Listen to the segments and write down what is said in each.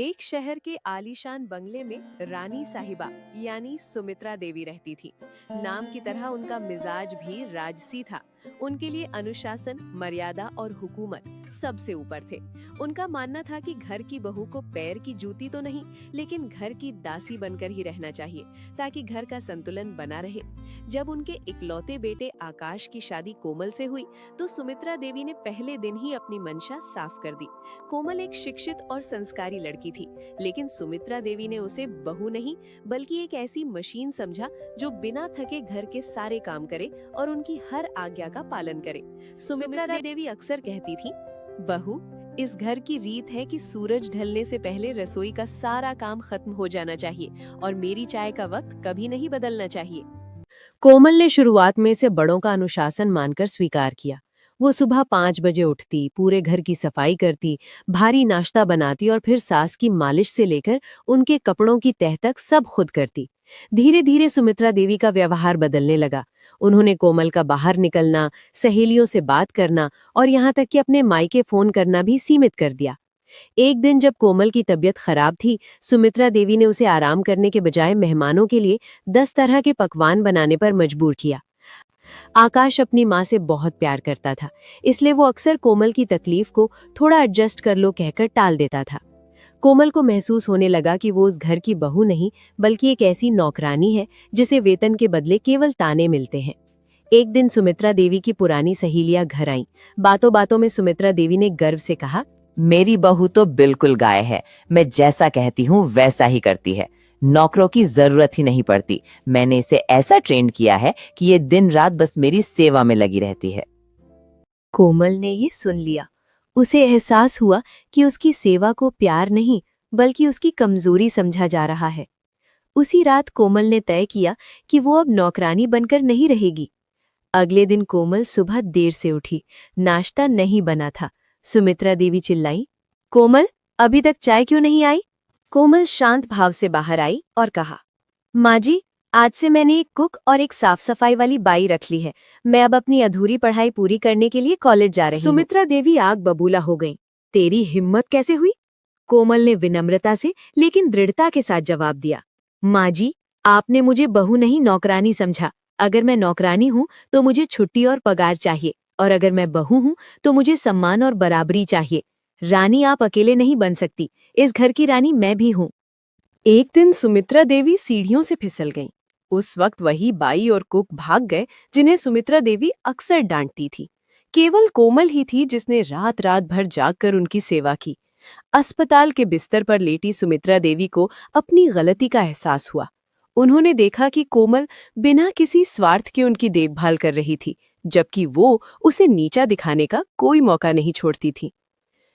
एक शहर के आलीशान बंगले में रानी साहिबा यानी सुमित्रा देवी रहती थी। नाम की तरह उनका मिजाज भी राजसी था। उनके लिए अनुशासन, मर्यादा और हुकूमत सबसे ऊपर थे। उनका मानना था कि घर की बहू को पैर की जूती तो नहीं, लेकिन घर की दासी बनकर ही रहना चाहिए, ताकि घर का संतुलन बना रहे। जब उनके इकलौते बेटे आकाश की शादी कोमल से हुई, तो सुमित्रा देवी ने पहले दिन ही अपनी मंशा साफ कर दी। कोमल एक शिक्षित और संस्कारी लड़की थी, लेकिन सुमित्रा देवी ने उसे बहू नहीं बल्कि एक ऐसी मशीन समझा जो बिना थके घर के सारे काम करे और उनकी हर आज्ञा का पालन करे। सुमित्रा देवी अक्सर कहती थी, बहू, इस घर की रीत है कि सूरज ढलने से पहले रसोई का सारा काम खत्म हो जाना चाहिए और मेरी चाय का वक्त कभी नहीं बदलना चाहिए। कोमल ने शुरुआत में इसे बड़ों का अनुशासन मानकर स्वीकार किया। वो सुबह 5 बजे उठती, पूरे घर की सफाई करती, भारी नाश्ता बनाती और फिर सास की मालिश से लेकर उनके कपड़ों की तह तक सब खुद करती। धीरे धीरे सुमित्रा देवी का व्यवहार बदलने लगा। उन्होंने कोमल का बाहर निकलना, सहेलियों से बात करना और यहाँ तक कि अपने मायके फोन करना भी सीमित कर दिया। एक दिन जब कोमल की तबीयत खराब थी, सुमित्रा देवी ने उसे आराम करने के बजाय मेहमानों के लिए 10 तरह के पकवान बनाने पर मजबूर किया। आकाश अपनी माँ से बहुत प्यार करता था, इसलिए वो अक्सर कोमल की तकलीफ को थोड़ा एडजस्ट कर लो कहकर टाल देता था। कोमल को महसूस होने लगा कि वो उस घर की बहू नहीं बल्कि एक ऐसी नौकरानी है जिसे वेतन के बदले केवल ताने मिलते हैं। एक दिन सुमित्रा देवी की पुरानी सहेलियां घर आईं। बातों बातों में सुमित्रा देवी ने गर्व से कहा, मेरी बहू तो बिल्कुल गाय है। मैं जैसा कहती हूँ वैसा ही करती है। नौकरों की जरूरत ही नहीं पड़ती। मैंने इसे ऐसा ट्रेन किया है कि ये दिन रात बस मेरी सेवा में लगी रहती है। कोमल ने ये सुन लिया। उसे एहसास हुआ कि उसकी सेवा को प्यार नहीं बल्कि उसकी कमजोरी समझा जा रहा है। उसी रात कोमल ने तय किया कि वो अब नौकरानी बनकर नहीं रहेगी। अगले दिन कोमल सुबह देर से उठी। नाश्ता नहीं बना था। सुमित्रा देवी चिल्लाई, कोमल, अभी तक चाय क्यों नहीं आई? कोमल शांत भाव से बाहर आई और कहा, माँ जी, आज से मैंने एक कुक और एक साफ सफाई वाली बाई रख ली है। मैं अब अपनी अधूरी पढ़ाई पूरी करने के लिए कॉलेज जा रही हूँ। सुमित्रा देवी आग बबूला हो गई। तेरी हिम्मत कैसे हुई? कोमल ने विनम्रता से लेकिन दृढ़ता के साथ जवाब दिया, माँ जी, आपने मुझे बहू नहीं नौकरानी समझा। अगर मैं नौकरानी हूँ तो मुझे छुट्टी और पगार चाहिए, और अगर मैं बहू हूँ तो मुझे सम्मान और बराबरी चाहिए। रानी आप अकेले नहीं बन सकती, इस घर की रानी मैं भी हूँ। एक दिन सुमित्रा देवी सीढ़ियों से फिसल गईं। उस वक्त वही बाई और कुक भाग गए जिन्हें सुमित्रा देवी अक्सर डांटती थी। केवल कोमल ही थी जिसने रात रात भर जागकर उनकी सेवा की। अस्पताल के बिस्तर पर लेटी सुमित्रा देवी को अपनी गलती का एहसास हुआ। उन्होंने देखा कि कोमल बिना किसी स्वार्थ के उनकी देखभाल कर रही थी, जबकि वो उसे नीचा दिखाने का कोई मौका नहीं छोड़ती थी।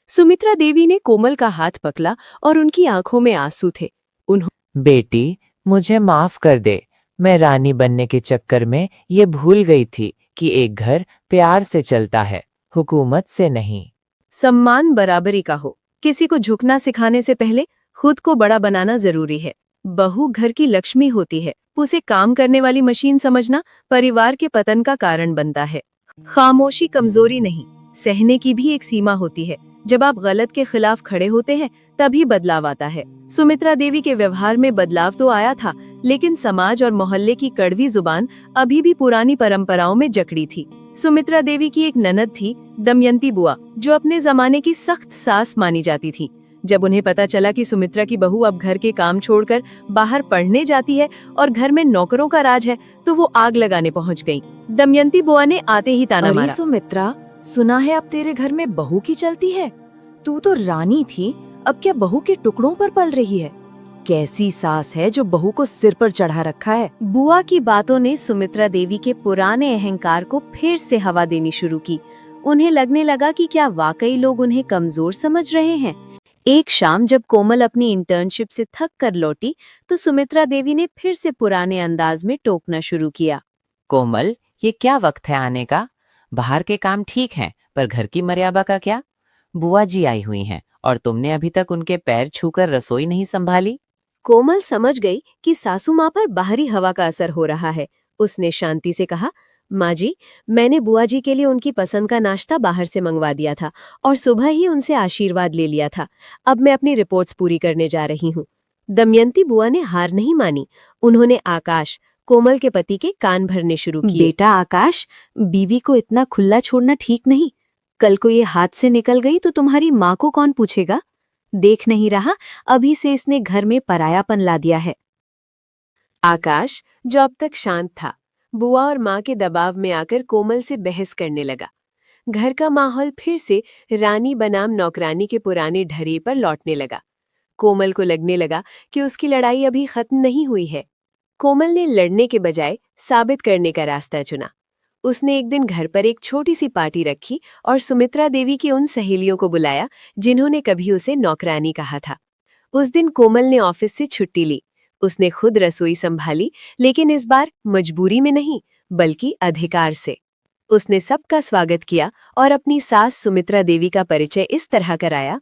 सुमित्रा देवी ने कोमल का हाथ पकड़ा और उनकी आंखों में आंसू थे। बेटी, मुझे माफ कर दे। मैं रानी बनने के चक्कर में ये भूल गई थी कि एक घर प्यार से चलता है, हुकूमत से नहीं। सम्मान बराबरी का हो। किसी को झुकना सिखाने से पहले खुद को बड़ा बनाना जरूरी है। बहू घर की लक्ष्मी होती है, उसे काम करने वाली मशीन समझना परिवार के पतन का कारण बनता है। खामोशी कमजोरी नहीं, सहने की भी एक सीमा होती है। जब आप गलत के खिलाफ खड़े होते हैं तभी बदलाव आता है। सुमित्रा देवी के व्यवहार में बदलाव तो आया था, लेकिन समाज और मोहल्ले की कड़वी जुबान अभी भी पुरानी परंपराओं में जकड़ी थी। सुमित्रा देवी की एक ननद थी, दमयंती बुआ, जो अपने जमाने की सख्त सास मानी जाती थी। जब उन्हें पता चला कि सुमित्रा की बहू अब घर के काम छोड़कर बाहर पढ़ने जाती है और घर में नौकरों का राज है, तो वो आग लगाने पहुंच गईं। दमयंती बुआ ने आते ही ताना मारा, सुमित्रा, सुना है अब तेरे घर में बहू की चलती है। तू तो रानी थी, अब क्या बहू के टुकड़ों पर पल रही है? कैसी सास है जो बहू को सिर पर चढ़ा रखा है? बुआ की बातों ने सुमित्रा देवी के पुराने अहंकार को फिर से हवा देनी शुरू की। उन्हें लगने लगा कि क्या वाकई लोग उन्हें कमजोर समझ रहे हैं। एक शाम जब कोमल अपनी इंटर्नशिप से थक कर लौटी, तो सुमित्रा देवी ने फिर से पुराने अंदाज में टोकना शुरू किया। कोमल, ये क्या वक्त है आने का? बाहर के काम ठीक हैं, पर घर की मर्यादा का क्या? बुआ जी आई हुई हैं और तुमने अभी तक उनके पैर छूकर रसोई नहीं संभाली। कोमल समझ गई कि सासू माँ पर बाहरी हवा का असर हो रहा है। उसने शांति से कहा, माँ जी, मैंने बुआ जी के लिए उनकी पसंद का नाश्ता बाहर से मंगवा दिया था और सुबह ही उनसे आशीर्वाद ले लिया था। अब मैं अपनी रिपोर्ट्स पूरी करने जा रही हूँ। दमयंती बुआ ने हार नहीं मानी। उन्होंने आकाश, कोमल के पति के कान भरने शुरू किए। बेटा आकाश, बीवी को इतना खुला छोड़ना ठीक नहीं। कल को ये हाथ से निकल गई तो तुम्हारी माँ को कौन पूछेगा? देख नहीं रहा, अभी से इसने घर में परायापन ला दिया है। आकाश, जो अब तक शांत था, बुआ और माँ के दबाव में आकर कोमल से बहस करने लगा। घर का माहौल फिर से रानी बनाम नौकरानी के पुराने ढर्रे पर लौटने लगा। कोमल को लगने लगा कि उसकी लड़ाई अभी खत्म नहीं हुई है। कोमल ने लड़ने के बजाय साबित करने का रास्ता चुना। उसने एक दिन घर पर एक छोटी सी पार्टी रखी और सुमित्रा देवी की उन सहेलियों को बुलाया जिन्होंने कभी उसे नौकरानी कहा था। उस दिन कोमल ने ऑफिस से छुट्टी ली। उसने खुद रसोई संभाली, लेकिन इस बार मजबूरी में नहीं, बल्कि अधिकार से। उसने सबका स्वागत किया और अपनी सास सुमित्रा देवी का परिचय इस तरह कराया।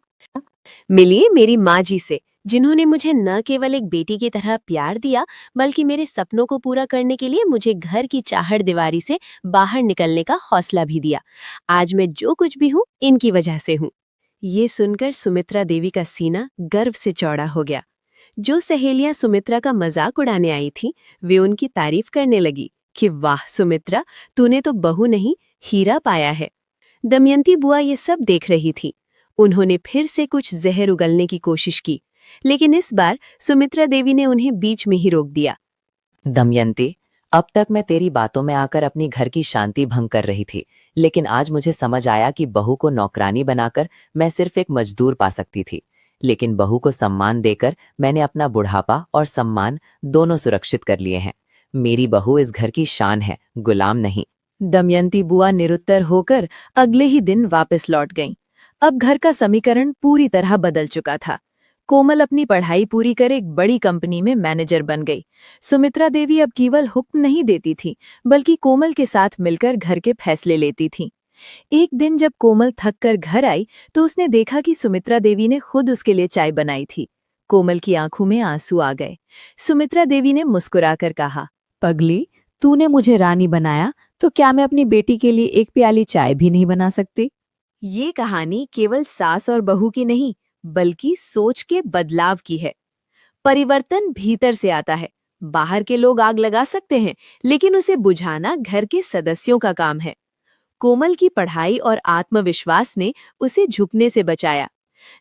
मिलिए मेरी माँ जी से, जिन्होंने मुझे न केवल एक बेटी की तरह प्यार दिया, बल्कि मेरे सपनों को पूरा करने के लिए मुझे घर की चाहड़ दीवारी से बाहर निकलने का हौसला भी दिया। आज मैं जो कुछ भी हूँ, इनकी वजह से हूँ। ये सुनकर सुमित्रा देवी का सीना गर्व से चौड़ा हो गया। जो सहेलियां सुमित्रा का मजाक उड़ाने आई थीं, वे उनकी तारीफ करने लगी कि वाह सुमित्रा, तूने तो बहू नहीं, हीरा पाया है। दमयंती बुआ ये सब देख रही थी। उन्होंने फिर से कुछ जहर उगलने की कोशिश की, लेकिन इस बार सुमित्रा देवी ने उन्हें बीच में ही रोक दिया। दमयंती, अब तक मैं तेरी बातों में आकर अपनी घर की शांति भंग कर रही थी, लेकिन आज मुझे समझ आया कि बहू को नौकरानी बनाकर मैं सिर्फ एक मजदूर पा सकती थी। लेकिन बहू को सम्मान देकर मैंने अपना बुढ़ापा और सम्मान दोनों सुरक्षित कर लिए हैं। मेरी बहू इस घर की शान है, गुलाम नहीं। दमयंती बुआ निरुत्तर होकर अगले ही दिन वापस लौट गईं। अब घर का समीकरण पूरी तरह बदल चुका था। कोमल अपनी पढ़ाई पूरी कर एक बड़ी कंपनी में मैनेजर बन गई। सुमित्रा देवी अब केवल हुक्म नहीं देती थी, बल्कि कोमल के साथ मिलकर घर के फैसले लेती थी। एक दिन जब कोमल थक कर घर आई तो उसने देखा कि सुमित्रा देवी ने खुद उसके लिए चाय बनाई थी। कोमल की आंखों में आंसू आ गए। सुमित्रा देवी ने मुस्कुराकर कहा, पगली, तूने मुझे रानी बनाया तो क्या मैं अपनी बेटी के लिए एक प्याली चाय भी नहीं बना सकती? ये कहानी केवल सास और बहू की नहीं, बल्कि सोच के बदलाव की है। परिवर्तन भीतर से आता है। बाहर के लोग आग लगा सकते हैं, लेकिन उसे बुझाना घर के सदस्यों का काम है। कोमल की पढ़ाई और आत्मविश्वास ने उसे झुकने से बचाया।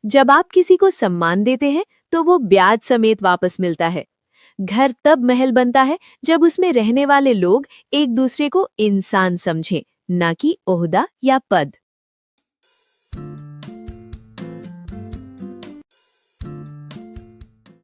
जब आप किसी को सम्मान देते हैं तो वो ब्याज समेत वापस मिलता है। घर तब महल बनता है जब उसमें रहने वाले लोग एक दूसरे को इंसान समझें, न कि ओहदा या पद।